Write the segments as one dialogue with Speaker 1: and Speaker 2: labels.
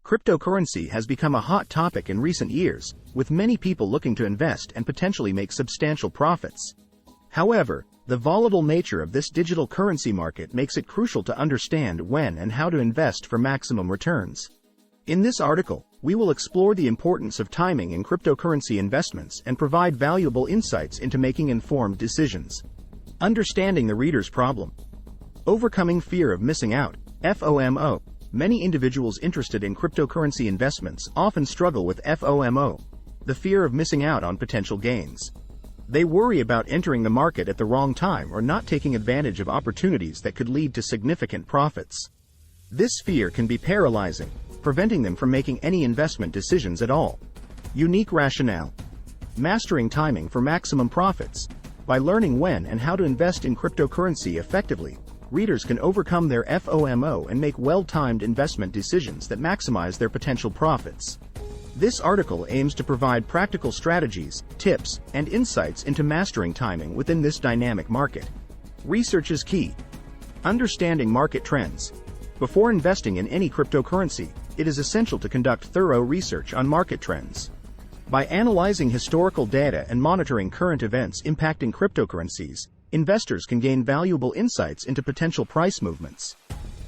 Speaker 1: Cryptocurrency has become a hot topic in recent years, with many people looking to invest and potentially make substantial profits. However, the volatile nature of this digital currency market makes it crucial to understand when and how to invest for maximum returns. In this article, we will explore the importance of timing in cryptocurrency investments and provide valuable insights into making informed decisions. Understanding the reader's problem. Overcoming fear of missing out, FOMO. Many individuals interested in cryptocurrency investments often struggle with FOMO, the fear of missing out on potential gains. They worry about entering the market at the wrong time or not taking advantage of opportunities that could lead to significant profits. This fear can be paralyzing, preventing them from making any investment decisions at all. Unique rationale. Mastering timing for maximum profits. By learning when and how to invest in cryptocurrency effectively, readers can overcome their FOMO and make well-timed investment decisions that maximize their potential profits. This article aims to provide practical strategies, tips, and insights into mastering timing within this dynamic market. Research is key. Understanding market trends. Before investing in any cryptocurrency, it is essential to conduct thorough research on market trends. By analyzing historical data and monitoring current events impacting cryptocurrencies, investors can gain valuable insights into potential price movements.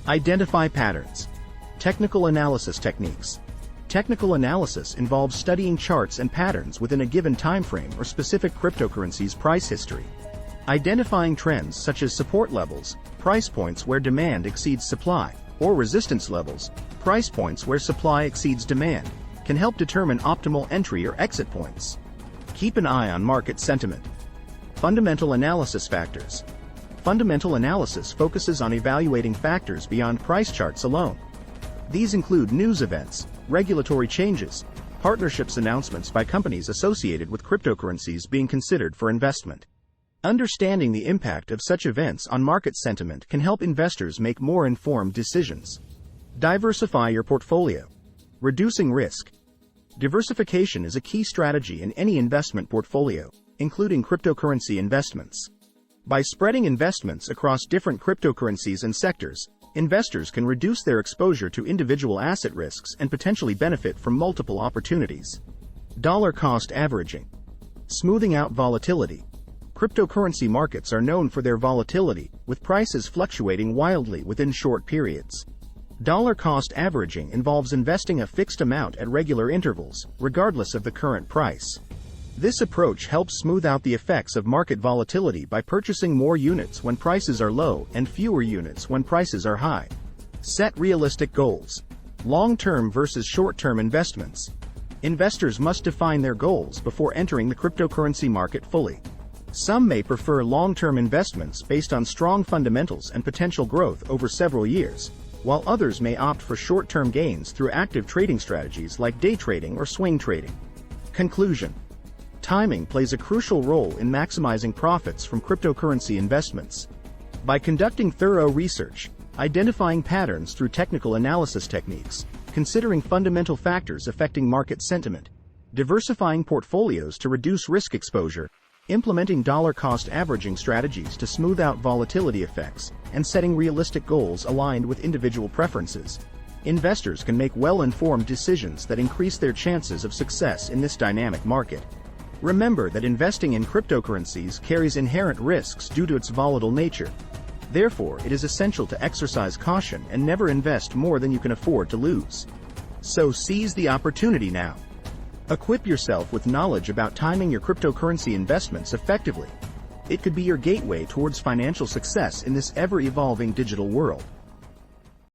Speaker 1: Identify patterns. Technical analysis techniques. Technical analysis involves studying charts and patterns within a given time frame or specific cryptocurrency's price history. Identifying trends such as support levels, price points where demand exceeds supply, or resistance levels, price points where supply exceeds demand, can help determine optimal entry or exit points. Keep an eye on market sentiment. Fundamental analysis factors. Fundamental analysis focuses on evaluating factors beyond price charts alone. These include news events, regulatory changes, partnerships, announcements by companies associated with cryptocurrencies being considered for investment. Understanding the impact of such events on market sentiment can help investors make more informed decisions. Diversify your portfolio. Reducing risk. Diversification is a key strategy in any investment portfolio, including cryptocurrency investments. By spreading investments across different cryptocurrencies and sectors, investors can reduce their exposure to individual asset risks and potentially benefit from multiple opportunities. Dollar cost averaging. Smoothing out volatility. Cryptocurrency markets are known for their volatility, with prices fluctuating wildly within short periods. Dollar cost averaging involves investing a fixed amount at regular intervals, regardless of the current price. This approach helps smooth out the effects of market volatility by purchasing more units when prices are low and fewer units when prices are high. Set realistic goals. Long-term versus short-term investments. Investors must define their goals before entering the cryptocurrency market fully. Some may prefer long-term investments based on strong fundamentals and potential growth over several years, while others may opt for short-term gains through active trading strategies like day trading or swing trading. Conclusion. Timing plays a crucial role in maximizing profits from cryptocurrency investments. By conducting thorough research, identifying patterns through technical analysis techniques, considering fundamental factors affecting market sentiment, diversifying portfolios to reduce risk exposure, implementing dollar cost averaging strategies to smooth out volatility effects, and setting realistic goals aligned with individual preferences, investors can make well-informed decisions that increase their chances of success in this dynamic market. Remember that investing in cryptocurrencies carries inherent risks due to its volatile nature. Therefore, it is essential to exercise caution and never invest more than you can afford to lose. So seize the opportunity now. Equip yourself with knowledge about timing your cryptocurrency investments effectively. It could be your gateway towards financial success in this ever-evolving digital world.